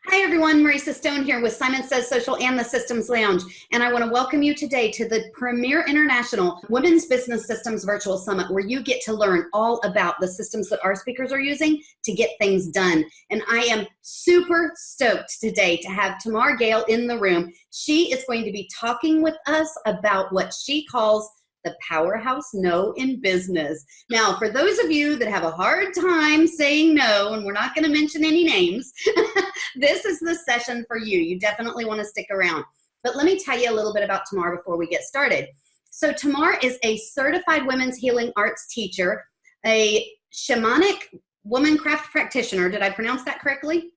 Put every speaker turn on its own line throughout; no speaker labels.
Hi everyone, Marisa Stone here with Simon Says Social and the Systems Lounge, and I want to welcome you today to the premier international Women's Business Systems Virtual Summit, where you get to learn all about the systems that our speakers are using to get things done. And I am super stoked today to have Tamar Gröll in the room. She is going to be talking with us about what she calls the Powerhouse No in business. Now, for those of you that have a hard time saying no, and we're not going to mention any names, this is the session for you. You definitely want to stick around. But let me tell you a little bit about Tamar before we get started. So Tamar is a certified women's healing arts teacher, a shamanic woman craft practitioner. Did I pronounce that correctly?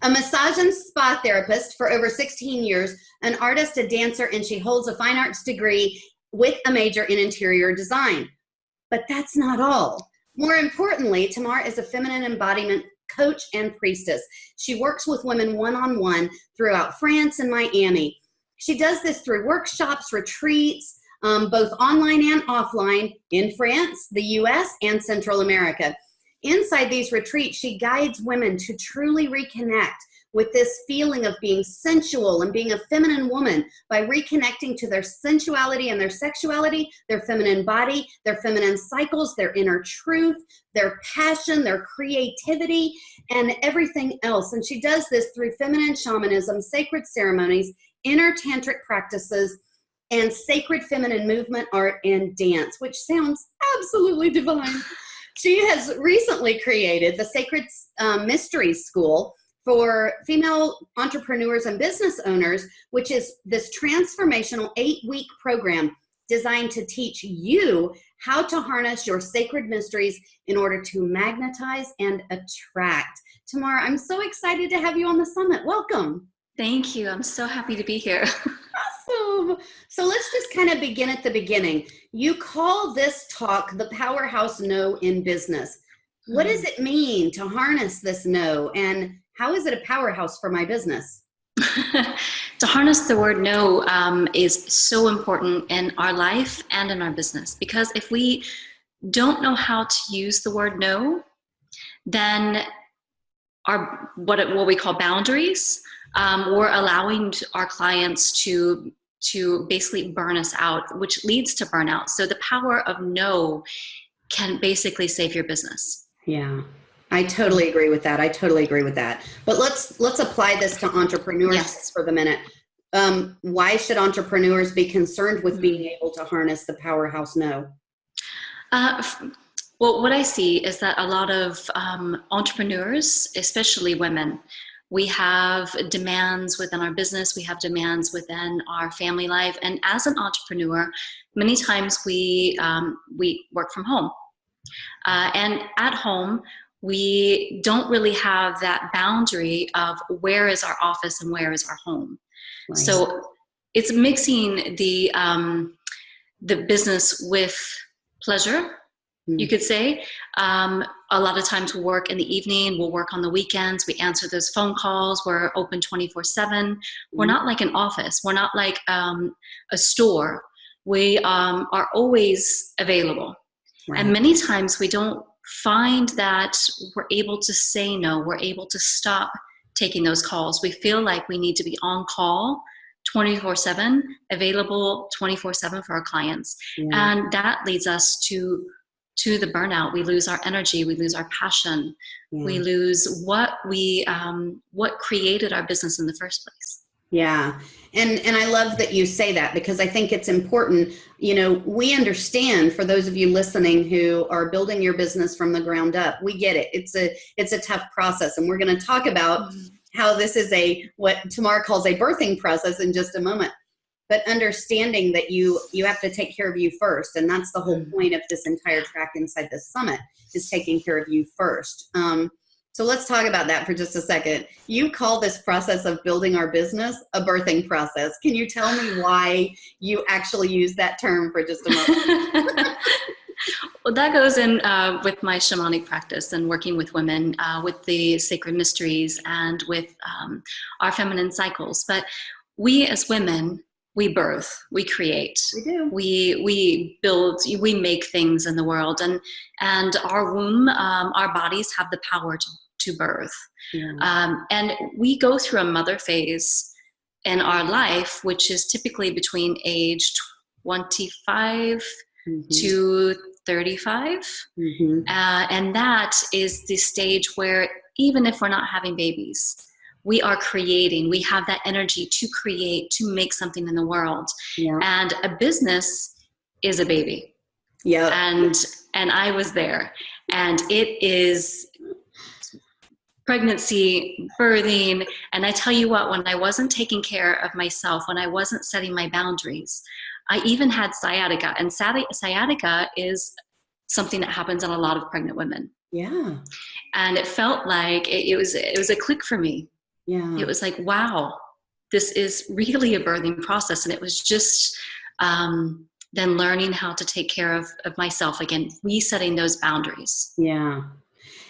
A massage and spa therapist for over 16 years, an artist, a dancer, and she holds a fine arts degree with a major in interior design. But that's not all. More importantly, Tamar is a feminine embodiment coach and priestess. She works with women one-on-one throughout France and Miami. She does this through workshops, retreats, both online and offline in France, the US, and Central America. Inside these retreats, she guides women to truly reconnect with this feeling of being sensual and being a feminine woman by reconnecting to their sensuality and their sexuality, their feminine body, their feminine cycles, their inner truth, their passion, their creativity, and everything else. And she does this through feminine shamanism, sacred ceremonies, inner tantric practices, and sacred feminine movement, art, and dance, which sounds absolutely divine. She has recently created the Sacred Mysteries School for female entrepreneurs and business owners, which is this transformational 8-week program designed to teach you how to harness your sacred mysteries in order to magnetize and attract. Tamar, I'm so excited to have you on the summit. Welcome.
Thank you. I'm so happy to be here.
Awesome. So let's just kind of begin at the beginning. You call this talk the Powerhouse No in business. What does it mean to harness this no, and how is it a powerhouse for my business?
To harness the word no is so important in our life and in our business, because if we don't know how to use the word no, then our what we call boundaries, we're allowing our clients to basically burn us out, which leads to burnout. So the power of no can basically save your business.
Yeah. I totally agree with that. But let's apply this to entrepreneurs for the minute. Why should entrepreneurs be concerned with being able to harness the powerhouse no?
Well, what I see is that a lot of entrepreneurs, especially women, we have demands within our business, we have demands within our family life. And as an entrepreneur, many times we work from home. And at home, we don't really have that boundary of where is our office and where is our home. Right. So it's mixing the business with pleasure, you could say. A lot of times we'll work in the evening, we'll work on the weekends, we answer those phone calls, we're open 24/7. We're not like an office, we're not like a store. We are always available. Right. And many times we don't find that we're able to say no, we're able to stop taking those calls. We feel like we need to be on call 24/7, available 24/7 for our clients. Yeah. And that leads us to the burnout. We lose our energy, we lose our passion, we lose what created our business in the first place.
Yeah. And I love that you say that, because I think it's important. You know, we understand, for those of you listening who are building your business from the ground up, we get it. It's a tough process. And we're going to talk about how this is what Tamar calls a birthing process in just a moment. But understanding that you have to take care of you first. And that's the whole point of this entire track inside this summit, is taking care of you first. So let's talk about that for just a second. You call this process of building our business a birthing process. Can you tell me why you actually use that term for just a moment?
Well, that goes in with my shamanic practice and working with women with the sacred mysteries and with our feminine cycles. But we as women, we birth, we create,
we do.
We build, we make things in the world, and our womb, our bodies have the power to birth.
Yeah.
And we go through a mother phase in our life, which is typically between age 25 to 35. And that is the stage where even if we're not having babies, we are creating. We have that energy to create, to make something in the world.
Yeah.
And a business is a baby.
Yeah.
And I was there. And it is pregnancy, birthing. And I tell you what, when I wasn't taking care of myself, when I wasn't setting my boundaries, I even had sciatica. And sciatica is something that happens in a lot of pregnant women.
Yeah.
And it felt like it was a click for me.
Yeah.
It was like, wow, this is really a birthing process. And it was just then learning how to take care of myself again, resetting those boundaries.
Yeah.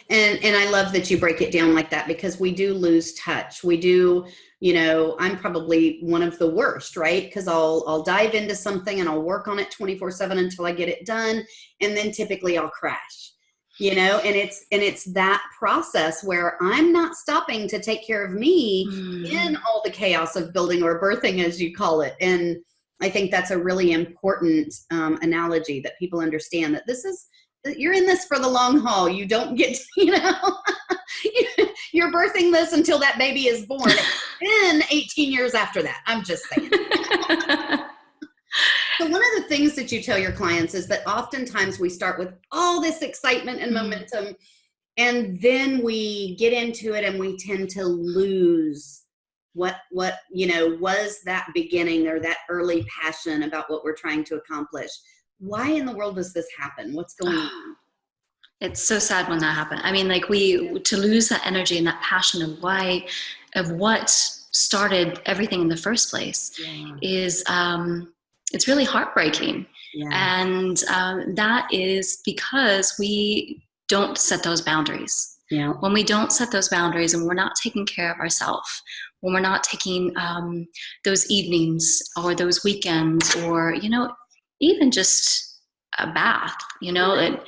And I love that you break it down like that, because we do lose touch. We do, I'm probably one of the worst, right? Because I'll dive into something and I'll work on it 24/7 until I get it done. And then typically I'll crash, and it's that process where I'm not stopping to take care of me in all the chaos of building or birthing, as you call it. And I think that's a really important analogy that people understand, that you're in this for the long haul. You don't get, you're birthing this until that baby is born. Then 18 years after that, I'm just saying. So one of the things that you tell your clients is that oftentimes we start with all this excitement and momentum, and then we get into it and we tend to lose what was that beginning or that early passion about what we're trying to accomplish. Why in the world does this happen? What's going on?
It's so sad when that happens. I mean, like to lose that energy and that passion of what started everything in the first place is, it's really heartbreaking.
Yeah.
And that is because we don't set those boundaries.
Yeah.
When we don't set those boundaries and we're not taking care of ourselves, when we're not taking those evenings or those weekends, or, even just a bath, and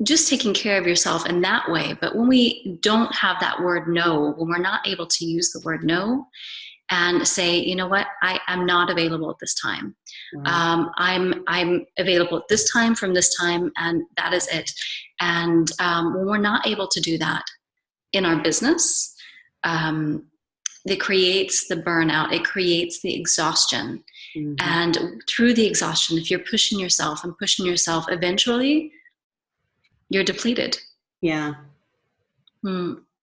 just taking care of yourself in that way. But when we don't have that word no, when we're not able to use the word no and say, you know what, I'm not available at this time.
Wow.
I'm available at this time from this time, and that is it. And when we're not able to do that in our business, it creates the burnout, it creates the exhaustion. And through the exhaustion, if you're pushing yourself, eventually you're depleted.
Yeah.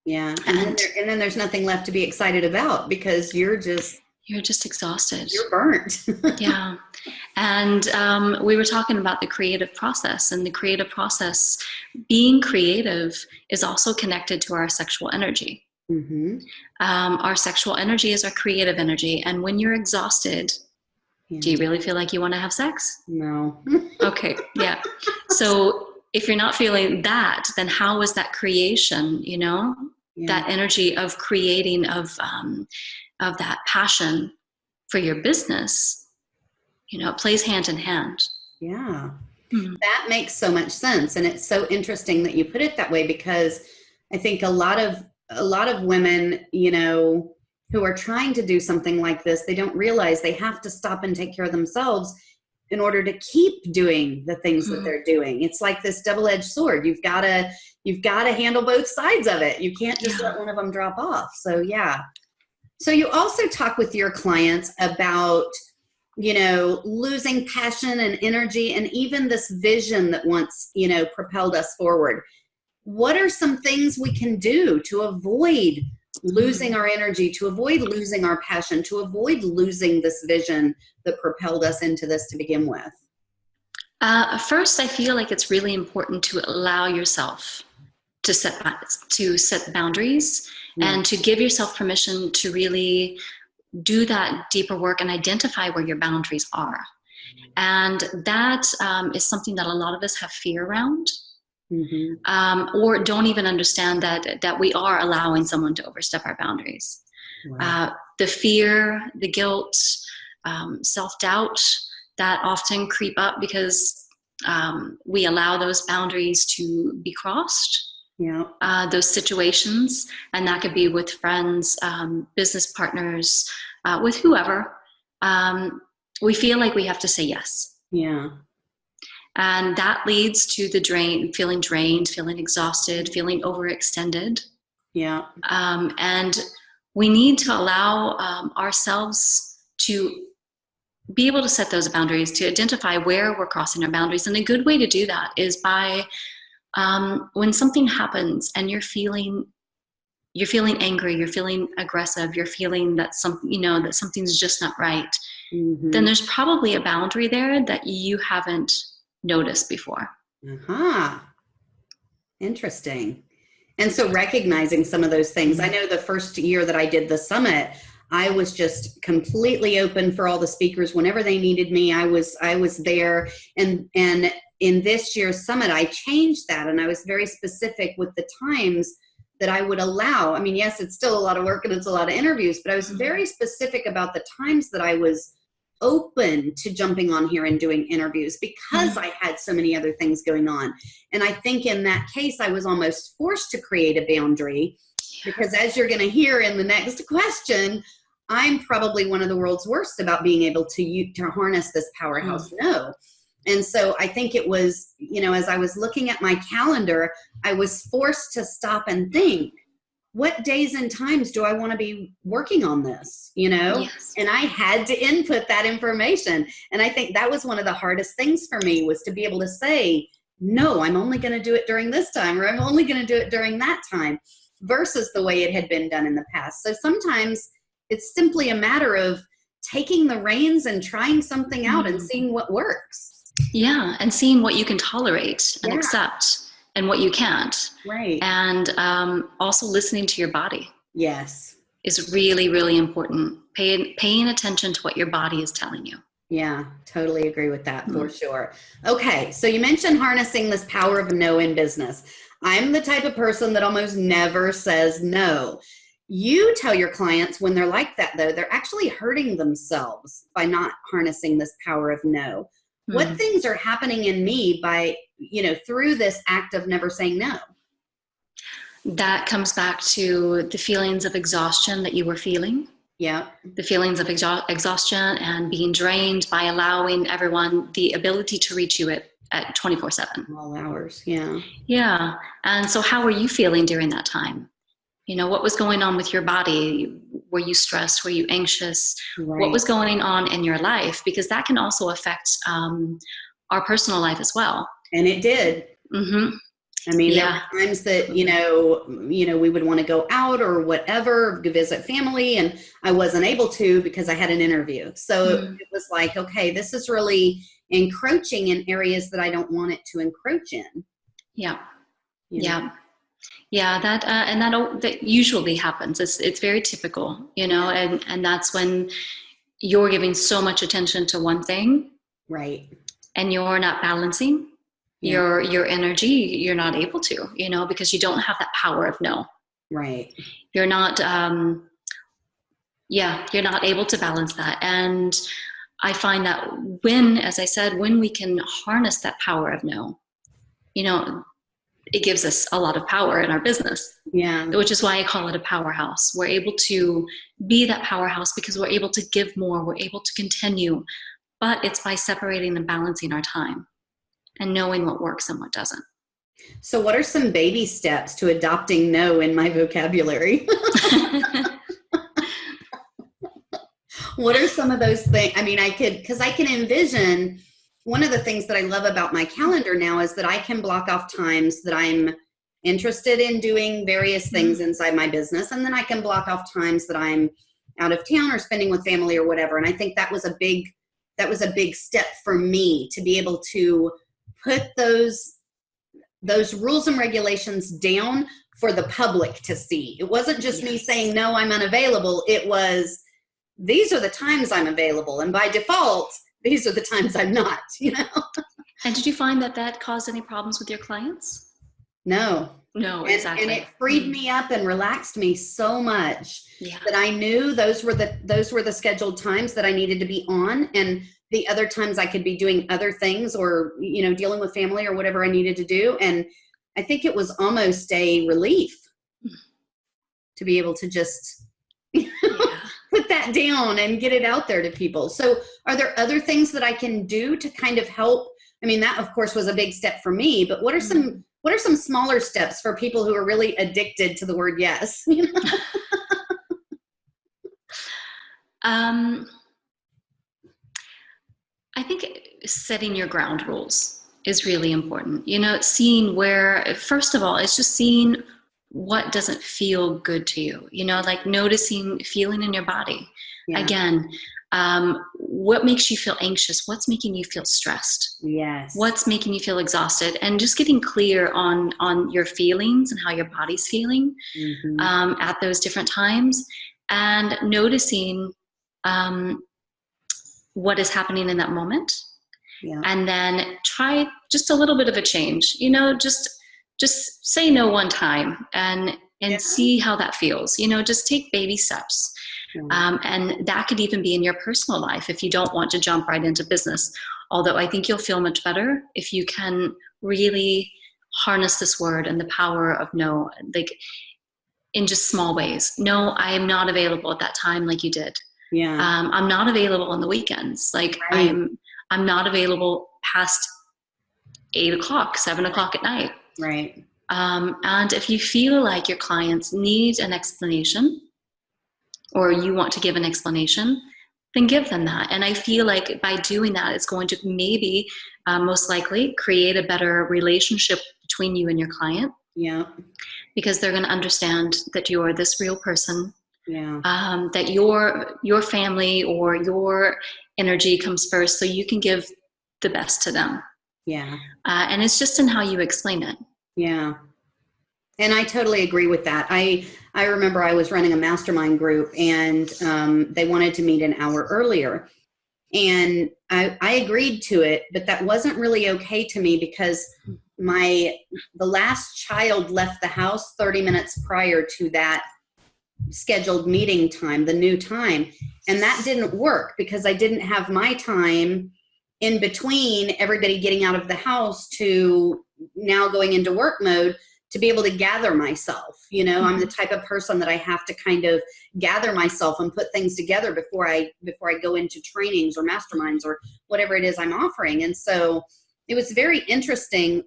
Yeah. And then there's nothing left to be excited about, because you're just
exhausted.
You're burnt.
Yeah. And we were talking about the creative process, and the creative process, being creative, is also connected to our sexual energy. Our sexual energy is our creative energy. And when you're exhausted, do you really feel like you want to have sex?
No.
Okay. Yeah. So if you're not feeling that, then how is that creation, that energy of creating, of that passion for your business, it plays hand in hand.
Yeah. That makes so much sense. And it's so interesting that you put it that way, because I think a lot of women, who are trying to do something like this, they don't realize they have to stop and take care of themselves in order to keep doing the things that they're doing. It's like this double-edged sword. You've got to handle both sides of it. You can't just let one of them drop off. So yeah. So you also talk with your clients about, losing passion and energy, and even this vision that once, propelled us forward. What are some things we can do to avoid losing our energy, to avoid losing our passion, to avoid losing this vision that propelled us into this to begin with?
First, I feel like it's really important to allow yourself to set boundaries and to give yourself permission to really do that deeper work and identify where your boundaries are. And that is something that a lot of us have fear around. Or don't even understand that we are allowing someone to overstep our boundaries. Wow. The fear, the guilt, self-doubt that often creep up because we allow those boundaries to be crossed. those situations. And that could be with friends, business partners, with whoever. We feel like we have to say yes.
Yeah.
And that leads to feeling drained, feeling exhausted, feeling overextended.
Yeah.
And we need to allow ourselves to be able to set those boundaries, to identify where we're crossing our boundaries. And a good way to do that is by when something happens and you're feeling angry, you're feeling aggressive, you're feeling that that something's just not right, then there's probably a boundary there that you haven't noticed before.
Interesting. And so recognizing some of those things. I know the first year that I did the summit, I was just completely open for all the speakers. Whenever they needed me, I was there. And in this year's summit, I changed that, and I was very specific with the times that I would allow. I mean, yes, it's still a lot of work and it's a lot of interviews, but I was very specific about the times that I was open to jumping on here and doing interviews, because I had so many other things going on. And I think in that case, I was almost forced to create a boundary, because as you're going to hear in the next question, I'm probably one of the world's worst about being able to harness this powerhouse no. And so I think it was, as I was looking at my calendar, I was forced to stop and think, what days and times do I want to be working on this, Yes. And I had to input that information. And I think that was one of the hardest things for me, was to be able to say, no, I'm only going to do it during this time, or I'm only going to do it during that time, versus the way it had been done in the past. So sometimes it's simply a matter of taking the reins and trying something out and seeing what works.
Yeah. And seeing what you can tolerate and accept, and what you can't.
Right.
And also listening to your body.
Yes.
Is really, really important. Paying attention to what your body is telling you.
Yeah, totally agree with that for sure. Okay, so you mentioned harnessing this power of no in business. I'm the type of person that almost never says no. You tell your clients when they're like that, though, they're actually hurting themselves by not harnessing this power of no. What things are happening in me by, through this act of never saying no?
That comes back to the feelings of exhaustion that you were feeling.
Yeah.
The feelings of exhaustion and being drained by allowing everyone the ability to reach you at 24/7.
All hours. Yeah.
Yeah. And so how were you feeling during that time? What was going on with your body? Were you stressed? Were you anxious? Right. What was going on in your life? Because that can also affect our personal life as well.
And it did. Mm-hmm. I mean, there were times that, we would want to go out or whatever, visit family, and I wasn't able to because I had an interview. So it was like, okay, this is really encroaching in areas that I don't want it to encroach in.
Yeah. Yeah. Yeah, that usually happens. It's very typical, and that's when you're giving so much attention to one thing.
Right. And
you're not balancing your energy. You're not able to, because you don't have that power of no.
Right.
You're not, you're not able to balance that. And I find that when we can harness that power of no, it gives us a lot of power in our business. Yeah. Which is why I call it a powerhouse. We're able to be that powerhouse because we're able to give more. We're able to continue. But it's by separating and balancing our time and knowing what works and what doesn't.
So what are some baby steps to adopting no in my vocabulary? What are some of those things? I mean, because I can envision. One of the things that I love about my calendar now is that I can block off times that I'm interested in doing various things inside my business. And then I can block off times that I'm out of town or spending with family or whatever. And I think that was a big step for me to be able to put those rules and regulations down for the public to see. It wasn't just me saying, no, I'm unavailable. It was, these are the times I'm available. And by default, these are the times I'm not,
And did you find that caused any problems with your clients?
No,
exactly.
And it freed me up and relaxed me so much that I knew those were the scheduled times that I needed to be on. And the other times I could be doing other things or, dealing with family or whatever I needed to do. And I think it was almost a relief to be able to just put that down and get it out there to people. So are there other things that I can do to kind of help? I mean, that of course was a big step for me, but what are some smaller steps for people who are really addicted to the word yes? You know?
I think setting your ground rules is really important. You know, seeing where, first of all, it's just seeing what doesn't feel good to you, you know, like noticing, feeling in your body. Again, what makes you feel anxious? What's making you feel stressed?
Yes.
What's making you feel exhausted? And just getting clear on your feelings and how your body's feeling at those different times, and noticing what is happening in that moment. And then try just a little bit of a change, you know, just say no one time and see how that feels, you know, just take baby steps. And that could even be in your personal life if you don't want to jump right into business. Although I think you'll feel much better if you can really harness this word and the power of no, like in just small ways. No, I am not available at that time like you did. I'm not available on the weekends. Like I'm not available past 8 o'clock, 7 o'clock at night.
Right.
And if you feel like your clients need an explanation, or you want to give an explanation, then give them that. And I feel like by doing that, it's going to maybe most likely create a better relationship between you and your client. Because they're going to understand that you're this real person. That your family or your energy comes first, so you can give the best to them. And it's just in how you explain it.
And I totally agree with that. I remember I was running a mastermind group, and they wanted to meet an hour earlier. And I agreed to it, but that wasn't really okay to me because the last child left the house 30 minutes prior to that scheduled meeting time, the new time. And that didn't work because I didn't have my time in between everybody getting out of the house to now going into work mode to be able to gather myself. You know, I'm the type of person that I have to kind of gather myself and put things together before I go into trainings or masterminds or whatever it is I'm offering. And so it was very interesting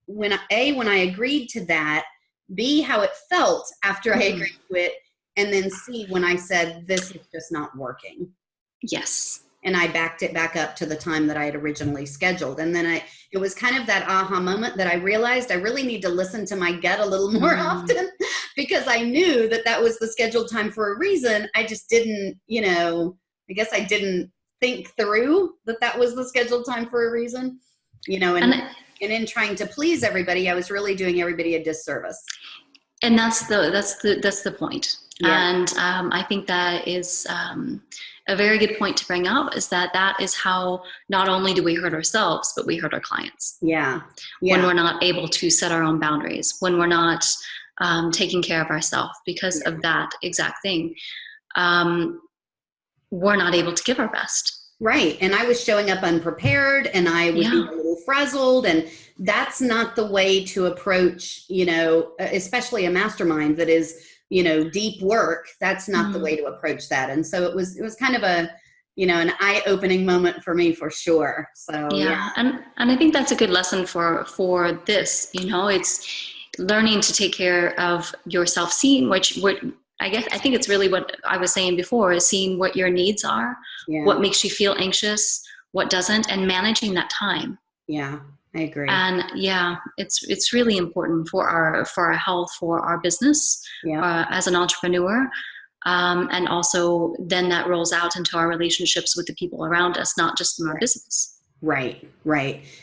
when I agreed to that, B, how it felt after I agreed to it, and then C, when I said, this is just not working. And I backed it back up to the time that I had originally scheduled. And then it was kind of that aha moment that I realized I really need to listen to my gut a little more often, because I knew that was the scheduled time for a reason. I just didn't, you know, I guess I didn't think through that was the scheduled time for a reason, you know, and in trying to please everybody, I was really doing everybody a disservice.
And that's the point. And I think that is a very good point to bring up, is that is how not only do we hurt ourselves, but we hurt our clients. When we're not able to set our own boundaries, when we're not taking care of ourselves because of that exact thing, we're not able to give our best.
Right. And I was showing up unprepared, and I would be a little frazzled, and that's not the way to approach, you know, especially a mastermind that is, you know, deep work. That's not the way to approach that. And so it was kind of a, you know, an eye-opening moment for me, for sure. So
and I think that's a good lesson for this, you know, it's learning to take care of yourself, seeing what I think it's really what I was saying before, is seeing what your needs are, what makes you feel anxious, what doesn't, and managing that time.
I agree.
And it's really important for our health, for our business, as an entrepreneur. And also then that rolls out into our relationships with the people around us, not just in our business.
Right.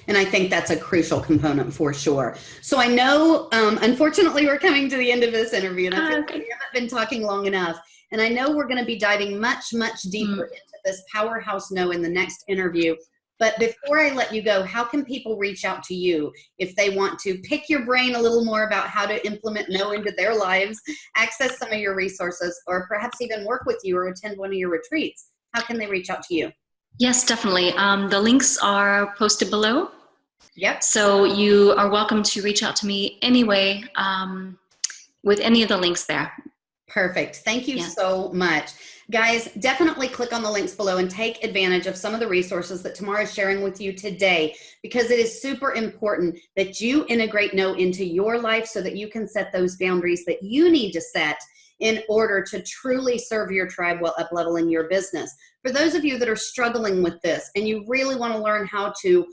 And I think that's a crucial component for sure. So I know, unfortunately, we're coming to the end of this interview, and I feel like we haven't been talking long enough. And I know we're going to be diving much, much deeper into this Powerhouse No in the next interview. But before I let you go, how can people reach out to you if they want to pick your brain a little more about how to implement No into their lives, access some of your resources, or perhaps even work with you or attend one of your retreats? How can they reach out to you?
Yes, definitely. The links are posted below.
Yep.
So you are welcome to reach out to me anyway with any of the links there.
Perfect. Thank you so much. Guys, definitely click on the links below and take advantage of some of the resources that Tamar is sharing with you today, because it is super important that you integrate No into your life so that you can set those boundaries that you need to set in order to truly serve your tribe while up-leveling your business. For those of you that are struggling with this and you really want to learn how to,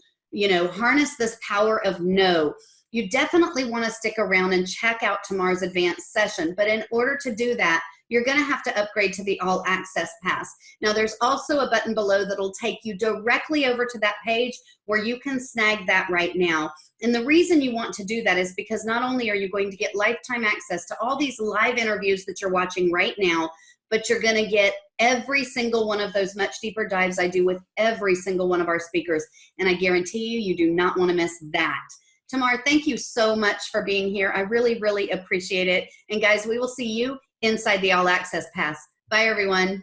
harness this power of no, you definitely want to stick around and check out Tamar's advanced session. But in order to do that, you're going to have to upgrade to the All Access Pass. Now, there's also a button below that'll take you directly over to that page where you can snag that right now. And the reason you want to do that is because not only are you going to get lifetime access to all these live interviews that you're watching right now, but you're going to get every single one of those much deeper dives I do with every single one of our speakers. And I guarantee you, you do not want to miss that. Tamar, thank you so much for being here. I really, really appreciate it. And guys, we will see you inside the All Access Pass. Bye, everyone.